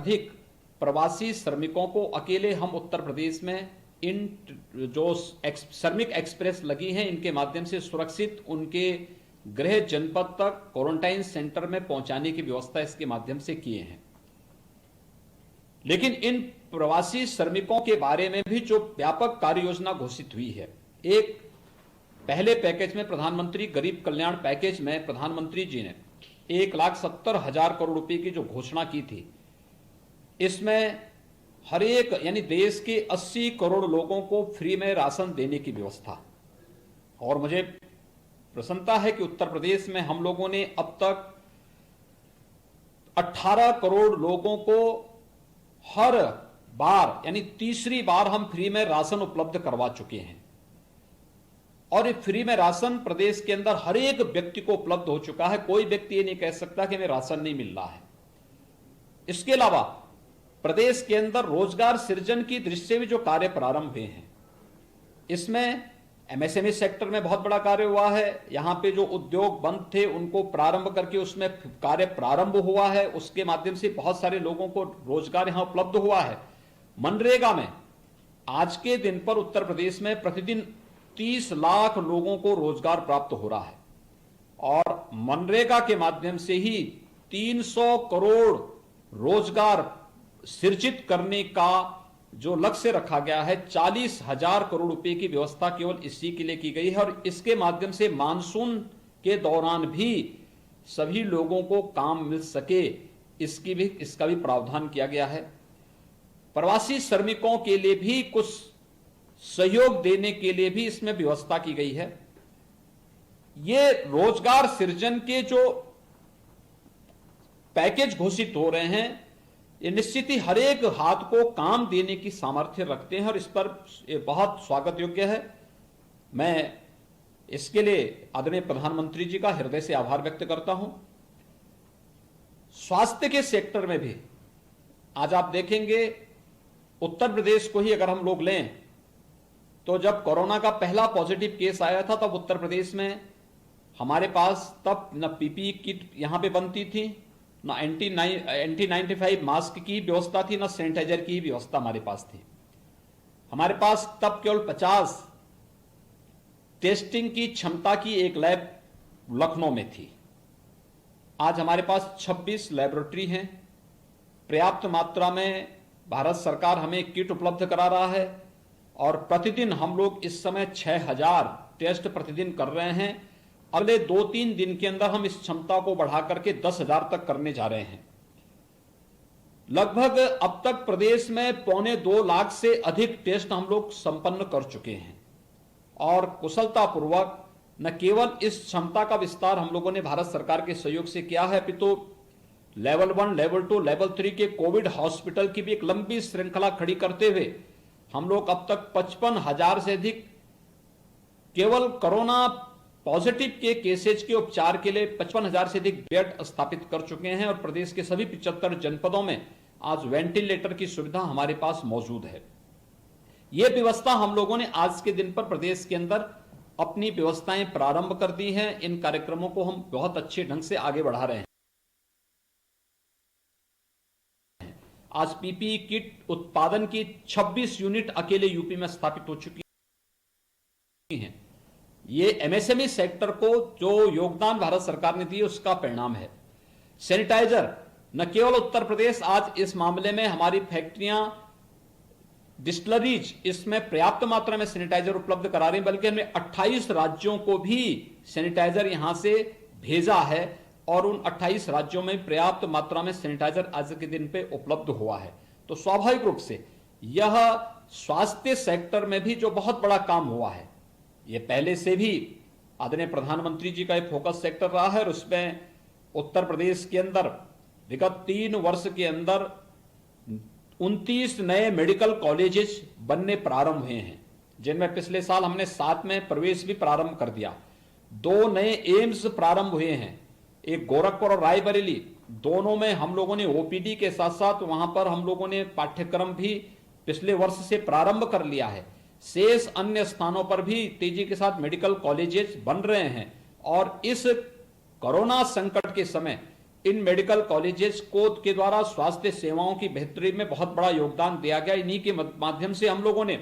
अधिक प्रवासी श्रमिकों को अकेले हम उत्तर प्रदेश में इन जो श्रमिक एक्सप्रेस लगी हैं इनके माध्यम से सुरक्षित उनके गृह जनपद तक क्वारंटाइन सेंटर में पहुंचाने की व्यवस्था इसके माध्यम से किए हैं। लेकिन इन प्रवासी श्रमिकों के बारे में भी जो व्यापक कार्य योजना घोषित हुई है, एक पहले पैकेज में प्रधानमंत्री गरीब कल्याण पैकेज में प्रधानमंत्री जी ने 1,70,000 करोड़ रुपए की जो घोषणा की थी, इसमें हर एक यानी देश के 80 करोड़ लोगों को फ्री में राशन देने की व्यवस्था। और मुझे प्रसन्नता है कि उत्तर प्रदेश में हम लोगों ने अब तक 18 करोड़ लोगों को हर बार यानी तीसरी बार हम फ्री में राशन उपलब्ध करवा चुके हैं। और ये फ्री में राशन प्रदेश के अंदर हर एक व्यक्ति को उपलब्ध हो चुका है। कोई व्यक्ति ये नहीं कह सकता कि हमें राशन नहीं मिल रहा है। इसके अलावा प्रदेश के अंदर रोजगार सृजन की दृष्टि से भी जो कार्य प्रारंभ हुए हैं, इसमें एमएसएमई सेक्टर में बहुत बड़ा कार्य हुआ है। यहां पे जो उद्योग बंद थे उनको प्रारंभ करके उसमें कार्य प्रारंभ हुआ है, उसके माध्यम से बहुत सारे लोगों को रोजगार यहां उपलब्ध हुआ है। मनरेगा में आज के दिन पर उत्तर प्रदेश में प्रतिदिन 30 लाख लोगों को रोजगार प्राप्त हो रहा है और मनरेगा के माध्यम से ही 300 करोड़ रोजगार सृजित करने का जो लक्ष्य रखा गया है, 40,000 करोड़ रुपए की व्यवस्था केवल इसी के लिए की गई है। और इसके माध्यम से मानसून के दौरान भी सभी लोगों को काम मिल सके, इसका भी प्रावधान किया गया है। प्रवासी श्रमिकों के लिए भी कुछ सहयोग देने के लिए भी इसमें व्यवस्था की गई है। ये रोजगार सृजन के जो पैकेज घोषित हो रहे हैं, ये निश्चित ही हर एक हाथ को काम देने की सामर्थ्य रखते हैं और इस पर ये बहुत स्वागत योग्य है। मैं इसके लिए आदरणीय प्रधानमंत्री जी का हृदय से आभार व्यक्त करता हूं। स्वास्थ्य के सेक्टर में भी आज आप देखेंगे, उत्तर प्रदेश को ही अगर हम लोग लें तो जब कोरोना का पहला पॉजिटिव केस आया था तब उत्तर प्रदेश में हमारे पास तब न पीपीई किट यहां पे बनती थी, ना NT95 मास्क की व्यवस्था थी, ना सैनिटाइजर की व्यवस्था हमारे पास थी। हमारे पास तब केवल 50 टेस्टिंग की क्षमता की एक लैब लखनऊ में थी। आज हमारे पास 26 लैबोरेटरी हैं। पर्याप्त मात्रा में भारत सरकार हमें किट उपलब्ध करा रहा है और प्रतिदिन हम लोग इस समय 6,000 टेस्ट प्रतिदिन कर रहे हैं। अगले 2-3 दिन के अंदर हम इस क्षमता को बढ़ा करके 10,000 तक करने जा रहे हैं। लगभग अब तक प्रदेश में 1.25 लाख से अधिक टेस्ट हम लोग संपन्न कर चुके हैं और कुशलतापूर्वक न केवल इस क्षमता का विस्तार हम लोगों ने भारत सरकार के सहयोग से किया है, अपितु लेवल 1, लेवल 2, लेवल 3 के कोविड हॉस्पिटल की भी एक लंबी श्रृंखला खड़ी करते हुए हम लोग अब तक 55,000 से अधिक केवल कोरोना पॉजिटिव के केसेज के उपचार के लिए 55,000 से अधिक बेड स्थापित कर चुके हैं और प्रदेश के सभी 75 जनपदों में आज वेंटिलेटर की सुविधा हमारे पास मौजूद है। यह व्यवस्था हम लोगों ने आज के दिन पर प्रदेश के अंदर अपनी व्यवस्थाएं प्रारंभ कर दी हैं। इन कार्यक्रमों को हम बहुत अच्छे ढंग से आगे बढ़ा रहे हैं। आज पीपीई किट उत्पादन की 26 यूनिट अकेले यूपी में स्थापित हो चुकी हैं। ये एमएसएमई सेक्टर को जो योगदान भारत सरकार ने दिए उसका परिणाम है। सैनिटाइजर न केवल उत्तर प्रदेश आज इस मामले में हमारी फैक्ट्रियां, डिस्टिलरीज इसमें पर्याप्त मात्रा में सैनिटाइजर उपलब्ध करा रही हैं, बल्कि हमने 28 राज्यों को भी सैनिटाइजर यहां से भेजा है और उन 28 राज्यों में पर्याप्त मात्रा में सैनिटाइजर आज के दिन पे उपलब्ध हुआ है। तो स्वाभाविक रूप से यह स्वास्थ्य सेक्टर में भी जो बहुत बड़ा काम हुआ है, ये पहले से भी आदरणीय प्रधानमंत्री जी का एक फोकस सेक्टर रहा है और उसमें उत्तर प्रदेश के अंदर विगत 3 वर्ष के अंदर 29 नए मेडिकल कॉलेजेस बनने प्रारंभ हुए हैं, जिनमें पिछले साल हमने 7 में प्रवेश भी प्रारंभ कर दिया। 2 नए एम्स प्रारंभ हुए हैं, एक गोरखपुर और रायबरेली, दोनों में हम लोगों ने ओपीडी के साथ साथ वहां पर हम लोगों ने पाठ्यक्रम भी पिछले वर्ष से प्रारंभ कर लिया है। शेष अन्य स्थानों पर भी तेजी के साथ मेडिकल कॉलेजेस बन रहे हैं और इस कोरोना संकट के समय इन मेडिकल कॉलेजेस को के द्वारा स्वास्थ्य सेवाओं की बेहतरी में बहुत बड़ा योगदान दिया गया। इन्हीं के माध्यम से हम लोगों ने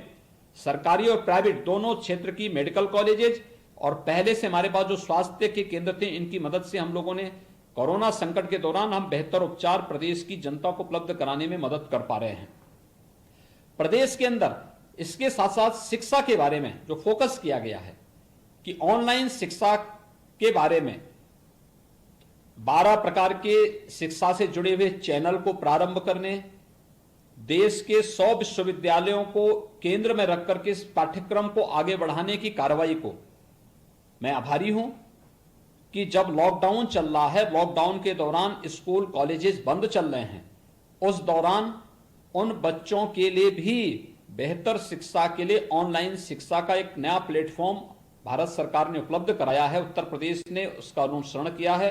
सरकारी और प्राइवेट दोनों क्षेत्र की मेडिकल कॉलेजेस और पहले से हमारे पास जो स्वास्थ्य के केंद्र थे, इनकी मदद से हम लोगों ने कोरोना संकट के दौरान हम बेहतर उपचार प्रदेश की जनता को उपलब्ध कराने में मदद कर पा रहे हैं। प्रदेश के अंदर इसके साथ साथ शिक्षा के बारे में जो फोकस किया गया है कि ऑनलाइन शिक्षा के बारे में 12 प्रकार के शिक्षा से जुड़े हुए चैनल को प्रारंभ करने, देश के 100 विश्वविद्यालयों को केंद्र में रखकर के इस पाठ्यक्रम को आगे बढ़ाने की कार्रवाई को मैं आभारी हूं कि जब लॉकडाउन चल रहा है, लॉकडाउन के दौरान स्कूल कॉलेजेस बंद चल रहे हैं, उस दौरान उन बच्चों के लिए भी बेहतर शिक्षा के लिए ऑनलाइन शिक्षा का एक नया प्लेटफॉर्म भारत सरकार ने उपलब्ध कराया है। उत्तर प्रदेश ने उसका अनुसरण किया है।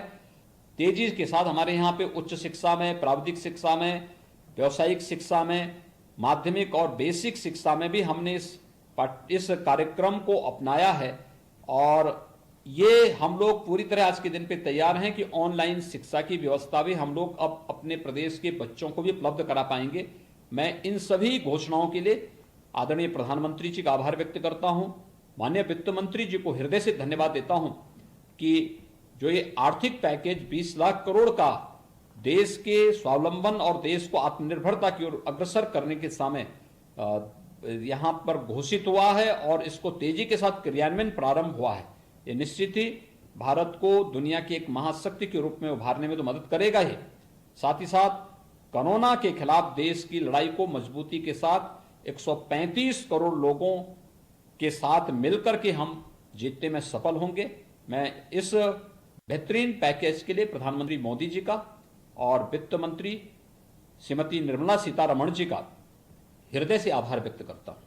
तेजी के साथ हमारे यहाँ पे उच्च शिक्षा में, प्राविधिक शिक्षा में, व्यावसायिक शिक्षा में, माध्यमिक और बेसिक शिक्षा में भी हमने इस कार्यक्रम को अपनाया है और ये हम लोग पूरी तरह आज के दिन पे तैयार हैं कि ऑनलाइन शिक्षा की व्यवस्था भी हम लोग अब अपने प्रदेश के बच्चों को भी उपलब्ध करा पाएंगे। मैं इन सभी घोषणाओं के लिए आदरणीय प्रधानमंत्री जी का आभार व्यक्त करता हूं, माननीय वित्त मंत्री जी को हृदय से धन्यवाद देता हूं कि जो ये आर्थिक पैकेज 20 लाख करोड़ का देश के स्वावलंबन और देश को आत्मनिर्भरता की ओर अग्रसर करने के समय यहां पर घोषित हुआ है और इसको तेजी के साथ क्रियान्वयन प्रारंभ हुआ है। ये निश्चित ही भारत को दुनिया की एक महाशक्ति के रूप में उभारने में तो मदद करेगा ही, साथ ही साथ कोरोना के खिलाफ देश की लड़ाई को मजबूती के साथ 135 करोड़ लोगों के साथ मिलकर के हम जीतने में सफल होंगे। मैं इस बेहतरीन पैकेज के लिए प्रधानमंत्री मोदी जी का और वित्त मंत्री श्रीमती निर्मला सीतारमण जी का हृदय से आभार व्यक्त करता हूं।